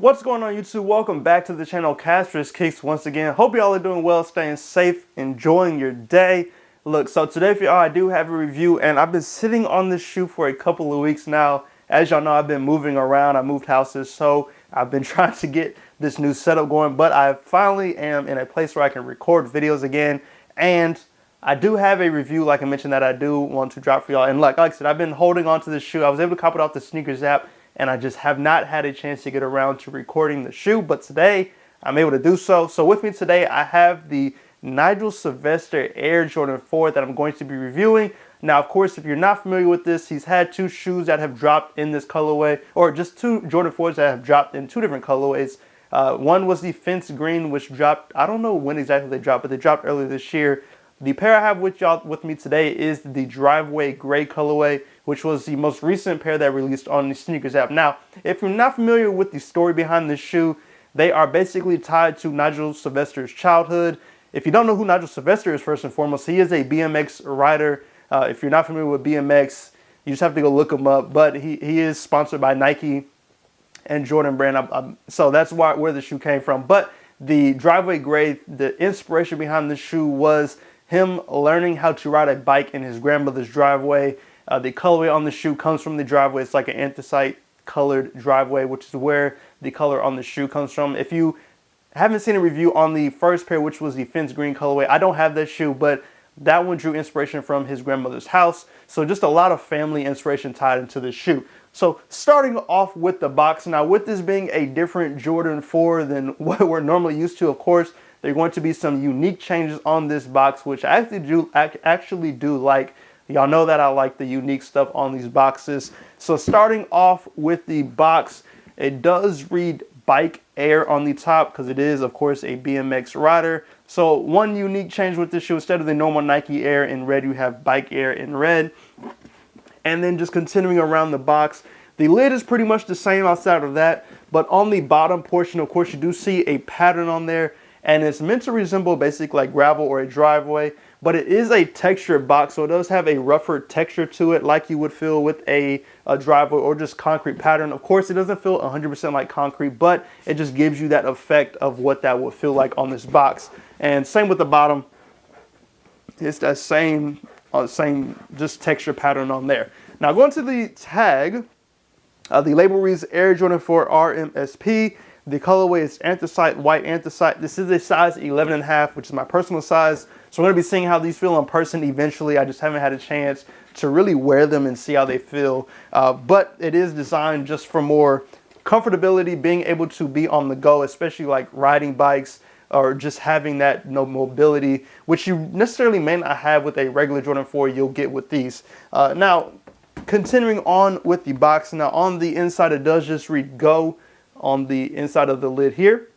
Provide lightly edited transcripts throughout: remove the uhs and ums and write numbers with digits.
What's going on YouTube? Welcome back to the channel Casper's Kicks once again. Hope y'all are doing well, staying safe, enjoying your day. Look, so today for y'all I do have a review, and I've been sitting on this shoe for a couple of weeks now. As y'all know, I've been moving around. I moved houses, so I've been trying to get this new setup going, but I finally am in a place where I can record videos again, and I do have a review, like I mentioned, that I do want to drop for y'all. And like I said, I've been holding on to this shoe. I was able to cop it off the sneakers app, and I just have not had a chance to get around to recording the shoe, but today I'm able to do so. So with me today, I have the Nigel Sylvester Air Jordan 4 that I'm going to be reviewing. Now, of course, if you're not familiar with this, he's had two shoes that have dropped in this colorway, or just two Jordan 4s that have dropped in two different colorways. One was the Fence Green, which dropped, I don't know when exactly they dropped, but they dropped earlier this year. The pair I have with me today is the Driveway Gray colorway, which was the most recent pair that released on the sneakers app. Now, if you're not familiar with the story behind this shoe, they are basically tied to Nigel Sylvester's childhood. If you don't know who Nigel Sylvester is, first and foremost, he is a BMX rider. If you're not familiar with BMX, you just have to go look him up. But he is sponsored by Nike and Jordan brand, so that's where the shoe came from. But the Driveway Gray, the inspiration behind this shoe was him learning how to ride a bike in his grandmother's driveway. The colorway on the shoe comes from the driveway. It's like an anthracite colored driveway, which is where the color on the shoe comes from. If you haven't seen a review on the first pair, which was the Fence Green colorway, I don't have that shoe, but that one drew inspiration from his grandmother's house. So just a lot of family inspiration tied into this shoe. So starting off with the box, now with this being a different Jordan 4 than what we're normally used to, of course, there are going to be some unique changes on this box, which I actually do like. Y'all know that I like the unique stuff on these boxes. So starting off with the box, it does read Bike Air on the top because it is, of course, a BMX rider. So one unique change with this shoe, instead of the normal Nike Air in red, you have Bike Air in red. And then just continuing around the box, the lid is pretty much the same outside of that, but on the bottom portion, of course, you do see a pattern on there, and it's meant to resemble basically like gravel or a driveway, but it is a textured box, so it does have a rougher texture to it like you would feel with a driveway or just concrete pattern. Of course, it doesn't feel 100% like concrete, but it just gives you that effect of what that would feel like on this box. And same with the bottom, it's that same just texture pattern on there. Now going to the tag, the label reads Air Jordan 4 RMSP. The colorway is anthracite, white anthracite. This is a size 11.5, which is my personal size. So we're going to be seeing how these feel in person eventually. I just haven't had a chance to really wear them and see how they feel. But it is designed just for more comfortability, being able to be on the go, especially like riding bikes or just having that mobility, which you necessarily may not have with a regular Jordan 4, you'll get with these. Now, continuing on with the box. Now on the inside, it does just read Go on the inside of the lid here.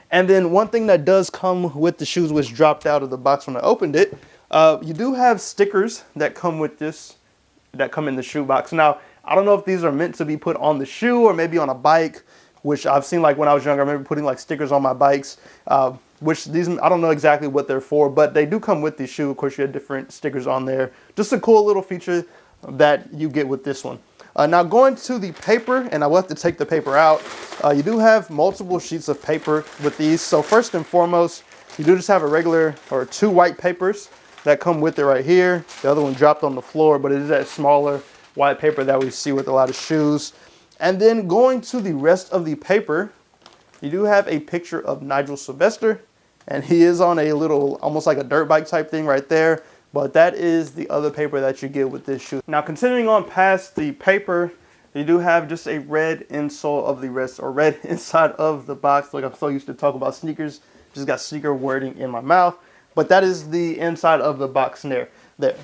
And then one thing that does come with the shoes, which dropped out of the box when I opened it, you do have stickers that come with this, that come in the shoe box. Now, I don't know if these are meant to be put on the shoe or maybe on a bike, which I've seen like when I was younger. I remember putting like stickers on my bikes, which these, I don't know exactly what they're for, but they do come with the shoe. Of course, you have different stickers on there. Just a cool little feature that you get with this one. Now going to the paper, and I will have to take the paper out. You do have multiple sheets of paper with these. So first and foremost, you do just have a regular or two white papers that come with it right here. The other one dropped on the floor, but it is that smaller white paper that we see with a lot of shoes. And then going to the rest of the paper, you do have a picture of Nigel Sylvester, and he is on a little, almost like a dirt bike type thing right there. But that is the other paper that you get with this shoe. Now continuing on past the paper, you do have just a red insole of the rest, or red inside of the box. Like I'm so used to talking about sneakers, just got sneaker wording in my mouth. But that is the inside of the box there.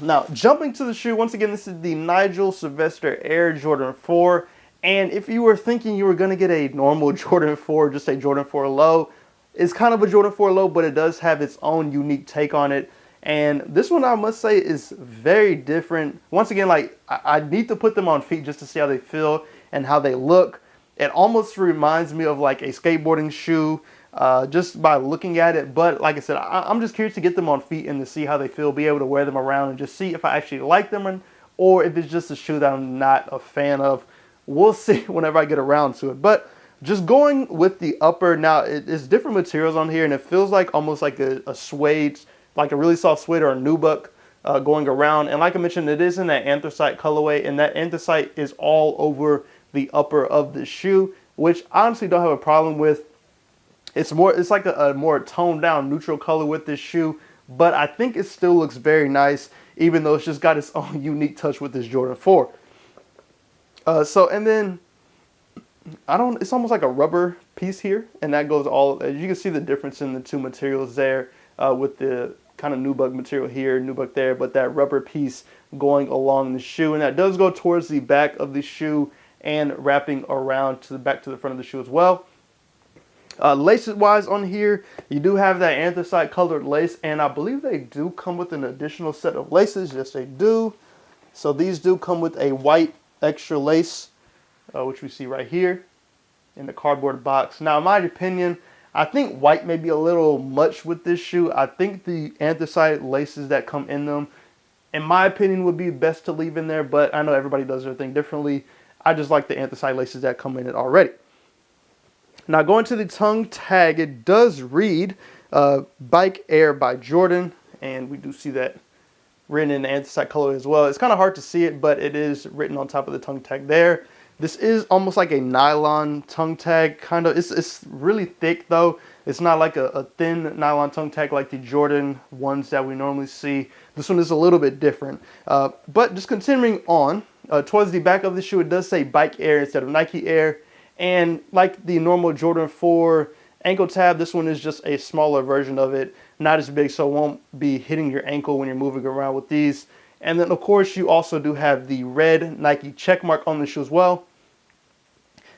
Now jumping to the shoe, once again, this is the Nigel Sylvester Air Jordan 4. And if you were thinking you were gonna get a normal Jordan 4, just a Jordan 4 low, it's kind of a Jordan 4 low, but it does have its own unique take on it. And this one, I must say, is very different. Once again, like I need to put them on feet just to see how they feel and how they look. It almost reminds me of like a skateboarding shoe just by looking at it. But like I said, I'm just curious to get them on feet and to see how they feel, be able to wear them around and just see if I actually like them or if it's just a shoe that I'm not a fan of. We'll see whenever I get around to it. But Just going with the upper, now it's different materials on here, and it feels like almost like a suede, like a really soft suede or a nubuck going around. And like I mentioned, it is in that anthracite colorway, and that anthracite is all over the upper of the shoe, which I honestly don't have a problem with. It's like a more toned down neutral color with this shoe, but I think it still looks very nice, even though it's just got its own unique touch with this Jordan 4. And then it's almost like a rubber piece here, and that goes all, as you can see the difference in the two materials there, with the kind of nubuck material here, nubuck there, but that rubber piece going along the shoe, and that does go towards the back of the shoe and wrapping around to the back to the front of the shoe as well. Laces wise on here, you do have that anthracite colored lace, and I believe they do come with an additional set of laces. Yes, they do. So these do come with a white extra lace, which we see right here in the cardboard box. Now, in my opinion, I think white may be a little much with this shoe. I think the anthracite laces that come in them, in my opinion, would be best to leave in there, but I know everybody does their thing differently. I just like the anthracite laces that come in it already. Now, going to the tongue tag, it does read Bike Air by Jordan, and we do see that written in the anthracite color as well. It's kind of hard to see it, but it is written on top of the tongue tag there. This is almost like a nylon tongue tag, kind of. It's really thick, though. It's not like a thin nylon tongue tag like the Jordan ones that we normally see. This one is a little bit different. But just continuing on, towards the back of the shoe, it does say Bike Air instead of Nike Air. And like the normal Jordan 4 ankle tab, this one is just a smaller version of it, not as big, so it won't be hitting your ankle when you're moving around with these. And then, of course, you also do have the red Nike check mark on the shoe as well.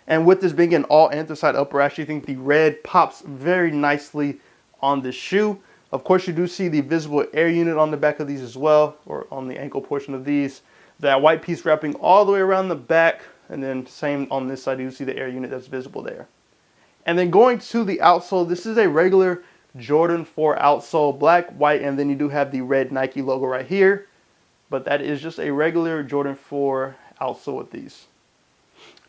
And with this being an all anthracite upper, I actually think the red pops very nicely on the shoe. Of course, you do see the visible air unit on the back of these as well, or on the ankle portion of these. That white piece wrapping all the way around the back. And then same on this side, you see the air unit that's visible there. And then going to the outsole, this is a regular Jordan 4 outsole, black, white, and then you do have the red Nike logo right here. But that is just a regular Jordan 4 outsole with these.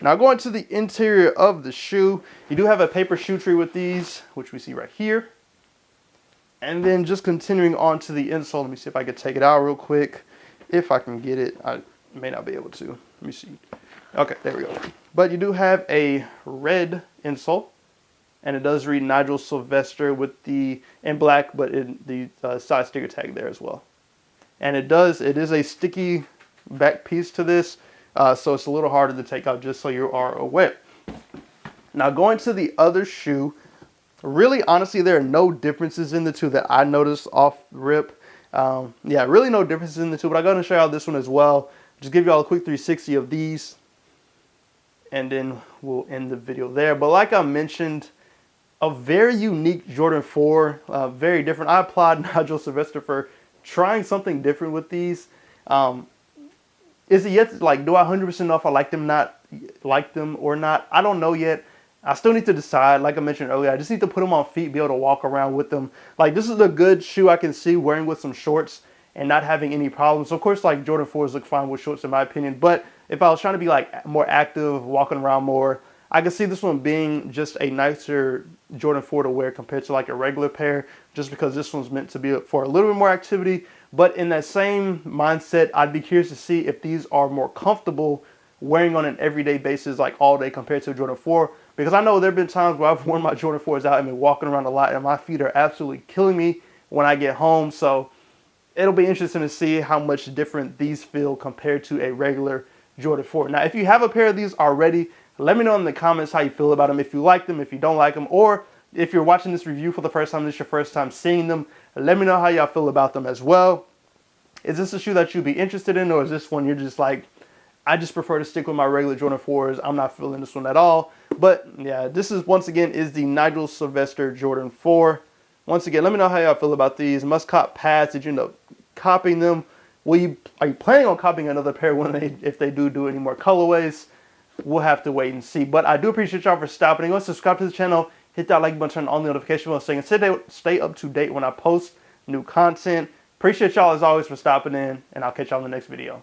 Now going to the interior of the shoe, you do have a paper shoe tree with these, which we see right here. And then just continuing on to the insole, let me see if I can take it out real quick. If I can get it, I may not be able to. Let me see. Okay, there we go. But you do have a red insole, and it does read Nigel Sylvester with the in black, but in the side sticker tag there as well. And it is a sticky back piece to this, so it's a little harder to take out, just so you are aware. Now going to the other shoe, really honestly there are no differences in the two that I noticed off rip. Yeah, really no differences in the two, but I'm going to show y'all this one as well. Just give y'all a quick 360 of these, and then we'll end the video there. But like I mentioned, a very unique Jordan 4, very different. I applaud Nigel Sylvester for trying something different with these. Is it yet, like, do I 100% know if I like them or not? I don't know yet. I still need to decide. Like I mentioned earlier, I just need to put them on feet, be able to walk around with them. Like, this is a good shoe I can see wearing with some shorts and not having any problems. So of course, like, Jordan 4s look fine with shorts in my opinion. But if I was trying to be like more active, walking around more, I could see this one being just a nicer Jordan 4 to wear compared to like a regular pair, just because this one's meant to be for a little bit more activity. But in that same mindset, I'd be curious to see if these are more comfortable wearing on an everyday basis, like all day, compared to a Jordan 4. Because I know there have been times where I've worn my Jordan 4s out and been walking around a lot, and my feet are absolutely killing me when I get home. So it'll be interesting to see how much different these feel compared to a regular Jordan 4. Now, if you have a pair of these already, let me know in the comments how you feel about them, if you like them, if you don't like them, or if you're watching this review for the first time, this is your first time seeing them, let me know how y'all feel about them as well. Is this a shoe that you'd be interested in, or is this one you're just like, I just prefer to stick with my regular Jordan 4s. I'm not feeling this one at all. But yeah, this is, once again, is the Nigel Sylvester Jordan 4. Once again, let me know how y'all feel about these. Must cop pads. Did you end up copying them? Are you planning on copying another pair if they do any more colorways? We'll have to wait and see. But I do appreciate y'all for stopping. Go subscribe to the channel. Hit that like button, turn on the notification bell so you can stay up to date when I post new content. Appreciate y'all as always for stopping in, and I'll catch y'all in the next video.